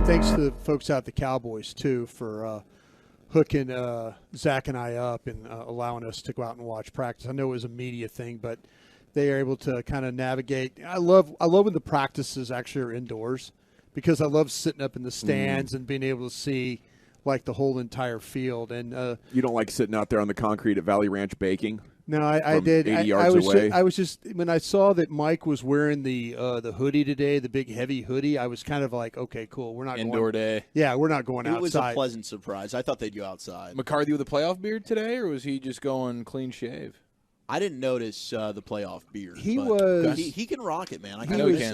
thanks to the folks out at the Cowboys, too, for hooking Zach and I up and allowing us to go out and watch practice. I know it was a media thing, but they are able to kind of navigate. I love when the practices actually are indoors because I love sitting up in the stands and being able to see like the whole entire field. And you don't like sitting out there on the concrete at Valley Ranch baking? No, I did. 80 yards away. I was just when I saw that Mike was wearing the hoodie today, the big heavy hoodie. I was kind of like, okay, cool. We're not indoor day. Yeah, we're not going outside. It was a pleasant surprise. I thought they'd go outside. McCarthy with a playoff beard today, or was he just going clean shave? I didn't notice the playoff beard. He can rock it, man.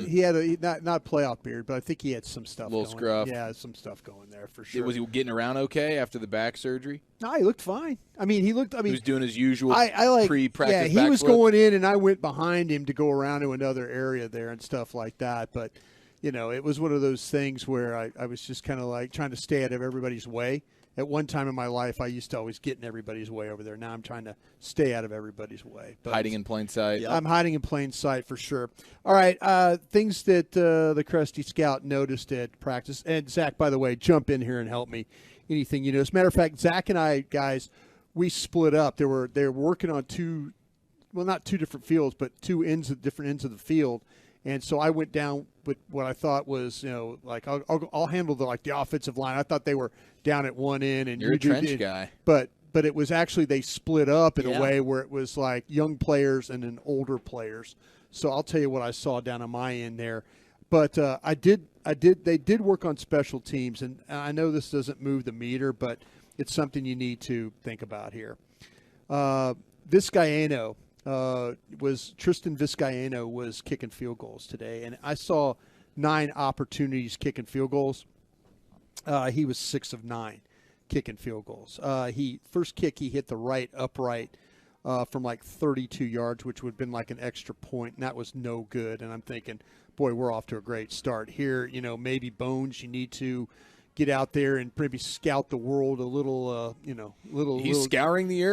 He had a not playoff beard, but I think he had some stuff. A little going. Scruff. Yeah, some stuff going there for sure. Was he getting around okay after the back surgery? No, he looked fine. He was doing his usual pre-practice. Yeah, he was going in, and I went behind him to go around to another area there and stuff like that. But it was one of those things where I was just kind of like trying to stay out of everybody's way. At one time in my life, I used to always get in everybody's way over there. Now I'm trying to stay out of everybody's way. But hiding in plain sight. Yep. I'm hiding in plain sight for sure. All right, things that the Krusty Scout noticed at practice. And, Zach, by the way, jump in here and help me. Anything you know. As a matter of fact, Zach and I, guys, we split up. They were working on not two different fields, but different ends of the field. And so I went down with what I thought was, like I'll handle the offensive line. I thought they were down at one end, and you're a trench guy. But it was actually they split up in a way where it was like young players and then older players. So I'll tell you what I saw down on my end there. But they did work on special teams, and I know this doesn't move the meter, but it's something you need to think about here. Vizcaino. Tristan Vizcaino was kicking field goals today, and I saw 9 opportunities kicking field goals. He was 6 of 9 kicking field goals. First kick he hit the right upright from like 32 yards, which would have been like an extra point, and that was no good. And I'm thinking, boy, we're off to a great start here. Maybe Bones, you need to get out there and maybe scout the world a little, He's scouring the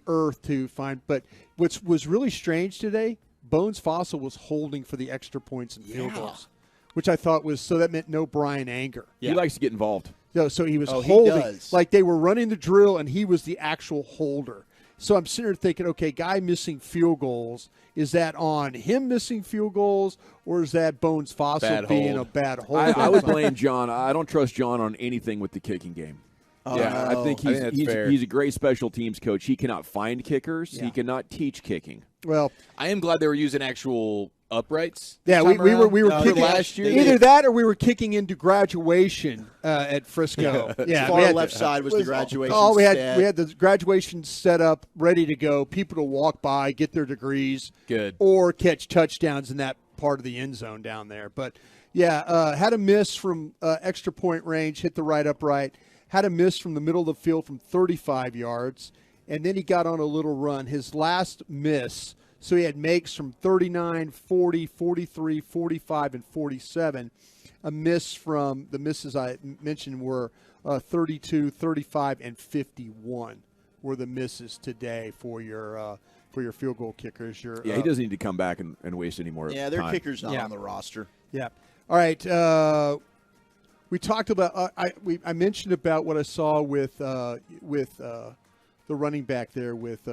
earth to find. But what was really strange today, Bones Fossil was holding for the extra points and field goals, which I thought that meant no Brian Anger. Yeah. He likes to get involved. So he was holding, like they were running the drill, and he was the actual holder. So I'm sitting there thinking, okay, guy missing field goals, is that on him missing field goals, or is that Bones Fossil being a bad holder? I would blame John. I don't trust John on anything with the kicking game. I think he's a great special teams coach. He cannot find kickers. Yeah. He cannot teach kicking. Well, I am glad they were using actual uprights. Yeah, we were kicking last year. Either that or we were kicking into graduation at Frisco. Yeah, far left side was the graduation. We had the graduation set up, ready to go. People to walk by, get their degrees, or catch touchdowns in that part of the end zone down there. But had a miss from extra point range, hit the right upright. Had a miss from the middle of the field from 35 yards, and then he got on a little run. His last miss. So he had makes from 39, 40, 43, 45, and 47. A miss from the misses I mentioned were 32, 35, and 51 were the misses today for your field goal kickers. He doesn't need to come back and waste any more time. Yeah, their kicker's not on the roster. Yeah. All right. We talked about I mentioned about what I saw with the running back there with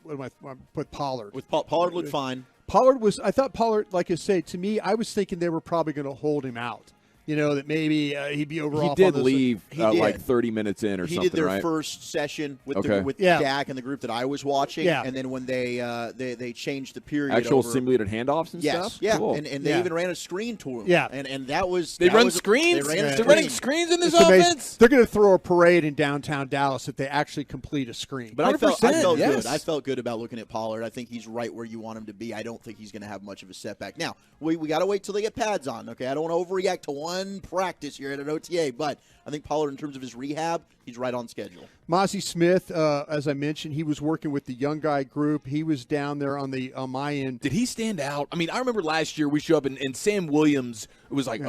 with Pollard. Pollard looked fine. I thought Pollard, like I say, to me, I was thinking they were probably going to hold him out. That maybe he'd be over. He did leave like 30 minutes in or something, right? He did their first session with Dak and the group that I was watching, and then when they changed the period, actual simulated handoffs and stuff. Yeah, cool. and they even ran a screen to him. Yeah, and that was they run screens. They're running screens in this offense. Amazing. They're going to throw a parade in downtown Dallas if they actually complete a screen. But I felt good. I felt good about looking at Pollard. I think he's right where you want him to be. I don't think he's going to have much of a setback. Now we got to wait till they get pads on. Okay, I don't want to overreact to one practice here at an OTA, but I think Pollard, in terms of his rehab, he's right on schedule. Mozzie Smith, as I mentioned, he was working with the young guy group. He was down there on my end. Did he stand out? I mean, I remember last year we showed up and Sam Williams was like,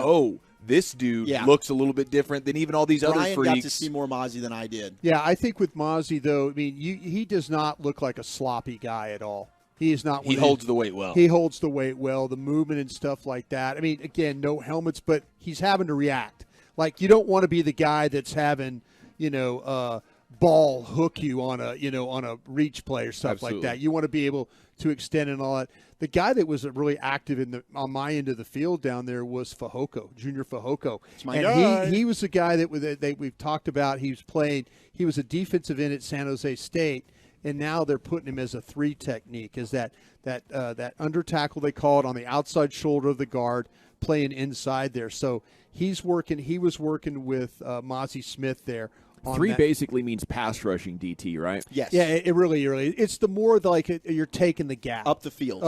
this dude looks a little bit different than even all these other freaks. Brian got to see more Mozzie than I did. Yeah, I think with Mozzie, though, I mean, he does not look like a sloppy guy at all. He is not. He holds the weight well. He holds the weight well, the movement and stuff like that. I mean, again, no helmets, but he's having to react. Like, you don't want to be the guy that's having, ball hook you on a reach play or stuff like that. You want to be able to extend and all that. The guy that was really active on my end of the field down there was Fehoko, Junior Fehoko. And he was the guy that we've talked about. He was a defensive end at San Jose State, and now they're putting him as a 3 technique, as that under tackle, they call it, on the outside shoulder of the guard, playing inside there. So he was working with Mozzie Smith there. 3 basically means pass rushing DT, right? Yes. Yeah, it really. It's the more like you're taking the gap. Up the field.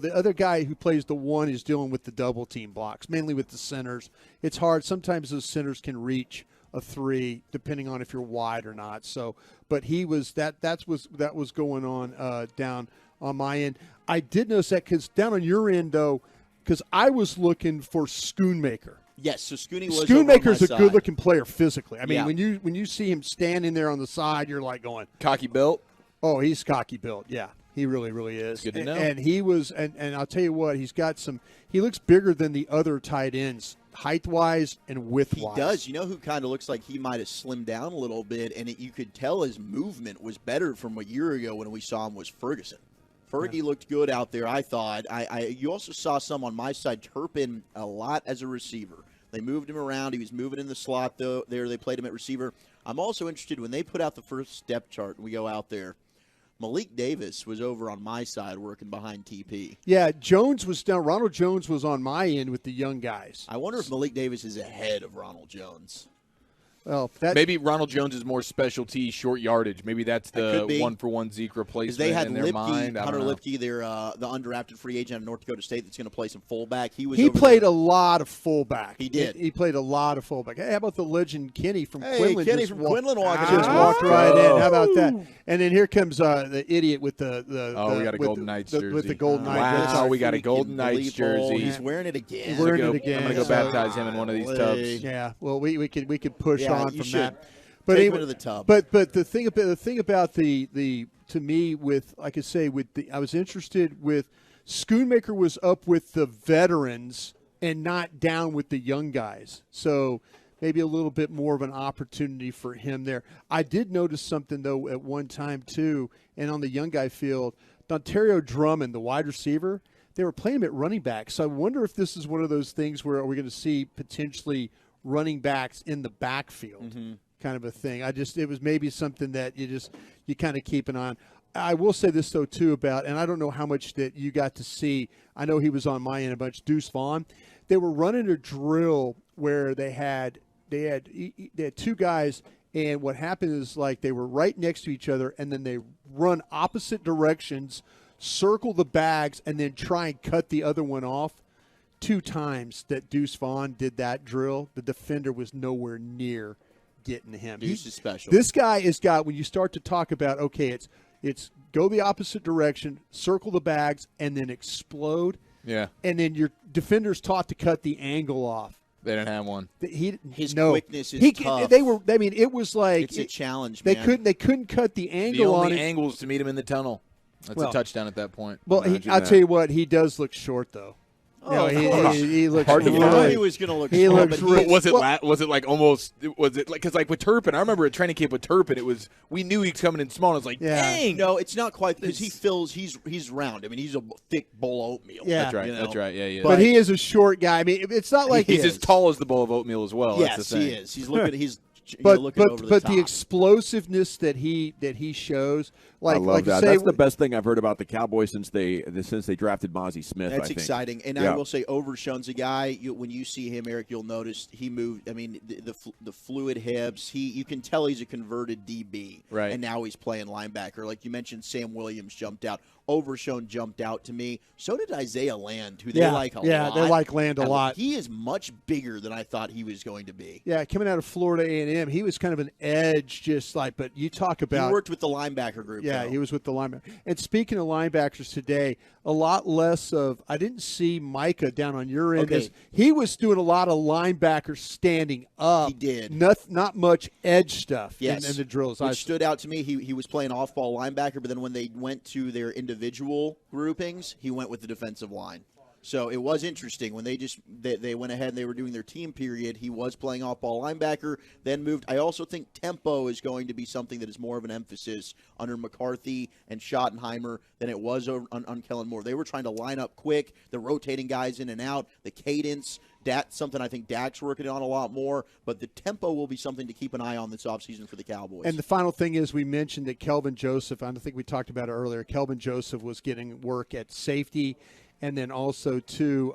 The other guy who plays the 1 is dealing with the double team blocks, mainly with the centers. It's hard. Sometimes those centers can reach a 3, depending on if you're wide or not. So, but he was that was going on down on my end. I did notice that because down on your end, though, because I was looking for Schoonmaker. Yes, so Schoonmaker's a good-looking player physically. I mean, when you see him standing there on the side, you're like going, cocky built. Oh, he's cocky built. Yeah, he really, really is. Good to know. And he was, and I'll tell you what, he's got some. He looks bigger than the other tight ends, height-wise and width-wise. He does. You know who kind of looks like he might have slimmed down a little bit, and you could tell his movement was better from a year ago when we saw him, was Ferguson. Fergie looked good out there, I thought. You also saw some on my side, Turpin a lot as a receiver. They moved him around. He was moving in the slot, though. There, they played him at receiver. I'm also interested, when they put out the first step chart and we go out there, Malik Davis was over on my side working behind TP. Yeah, Jones was down. Ronald Jones was on my end with the young guys. I wonder if Malik Davis is ahead of Ronald Jones. Well, maybe Ronald Jones is more specialty, short yardage. Maybe that's the one-for-one Zeke replacement they had in their mind. Hunter Lipke, the undrafted free agent of North Dakota State that's going to play some fullback. He played a lot of fullback. He did. He played a lot of fullback. Hey, how about the legend Kenny from Quinlan? Kenny from Quinlan just walked right in. How about that? And then here comes the idiot with the we got a Golden Knights jersey. With the Golden Knights. Wow, we got a Golden Knights jersey. He's wearing it again. I'm going to go baptize him in one of these tubs. Yeah, well, we could push on from that. But anyway, to the tub. But the thing about the to me with, like I say, I was interested with Schoonmaker was up with the veterans and not down with the young guys. So maybe a little bit more of an opportunity for him there. I did notice something though at one time too, and on the young guy field, Ontario Drummond, the wide receiver, they were playing him at running back. So I wonder if this is one of those things where are we going to see potentially running backs in the backfield. Mm-hmm. Kind of a thing. It was maybe something that you kind of keep an eye on. I will say this though too about, and I don't know how much that you got to see. I know he was on my end a bunch. Deuce Vaughn, they were running a drill where they had 2 guys, and what happened is like they were right next to each other, and then they run opposite directions, circle the bags, and then try and cut the other one off. 2 times that Deuce Vaughn did that drill, the defender was nowhere near getting to him. Deuce is special. This guy has got, when you start to talk about, okay, it's go the opposite direction, circle the bags, and then explode. Yeah. And then your defender's taught to cut the angle off. They didn't have one. His quickness is tough. It was like it's a challenge. They couldn't cut the angle on it. The only angle is to meet him in the tunnel. That's a touchdown at that point. Well, I'll tell you what, he does look short though. Oh, he looks hard to find. He was going to look. He looks. Was it like almost? Was it like because like with Turpin? I remember at training camp with Turpin, it was we knew he was coming in small. And it was like, dang. No, it's not quite because he's round. I mean, he's a thick bowl of oatmeal. Yeah, that's right. That's right. Yeah, yeah. But he is a short guy. I mean, it's not like he's as tall as the bowl of oatmeal as well. Yes, that's the thing. he is. He's looking. He's. But the explosiveness that he shows, like I love that. That's the best thing I've heard about the Cowboys since they drafted Mozzie Smith. That's exciting, and I will say Overshone's a guy. When you see him, Eric, you'll notice he moved. I mean, the fluid hips. You can tell he's a converted DB, right? And now he's playing linebacker. Like you mentioned, Sam Williams jumped out. Overshone jumped out to me. So did Isaiah Land, who they like a lot. Yeah, they like Land a lot. He is much bigger than I thought he was going to be. Yeah, coming out of Florida A&M, he was kind of an edge, just like. But you talk about he worked with the linebacker group. Yeah, though. he was with the linebacker. And speaking of linebackers today, a lot less of. I didn't see Micah down on your end. Okay. He was doing a lot of linebackers standing up. He did not much edge stuff. Yes. in the drills. Which stood out to me. He was playing off-ball linebacker, but then when they went to their individual individual groupings, he went with the defensive line. So it was interesting when they went ahead and they were doing their team period. He was playing off-ball linebacker, then moved. I also think tempo is going to be something that is more of an emphasis under McCarthy and Schottenheimer than it was on Kellen Moore. They were trying to line up quick, the rotating guys in and out, the cadence. That's something I think Dak's working on a lot more, but the tempo will be something to keep an eye on this offseason for the Cowboys. And the final thing is we mentioned that Kelvin Joseph, I think we talked about it earlier, Kelvin Joseph was getting work at safety, and then also, too,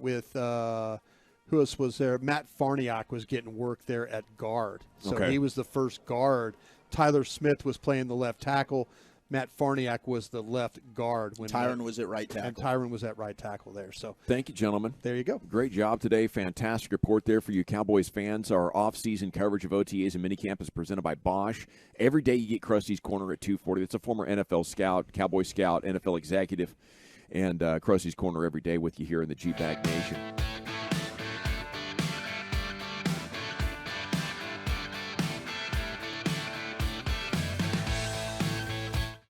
with who else was there? Matt Farniak was getting work there at guard. So he was the first guard. Tyler Smith was playing the left tackle. Matt Farniak was the left guard. When Tyron was at right tackle. And Tyron was at right tackle there. So thank you, gentlemen. There you go. Great job today. Fantastic report there for you Cowboys fans. Our off-season coverage of OTAs and minicamp is presented by Bosch. Every day you get Krusty's Corner at 2:40. It's a former NFL scout, Cowboy scout, NFL executive, and Krusty's Corner every day with you here in the GBag Nation.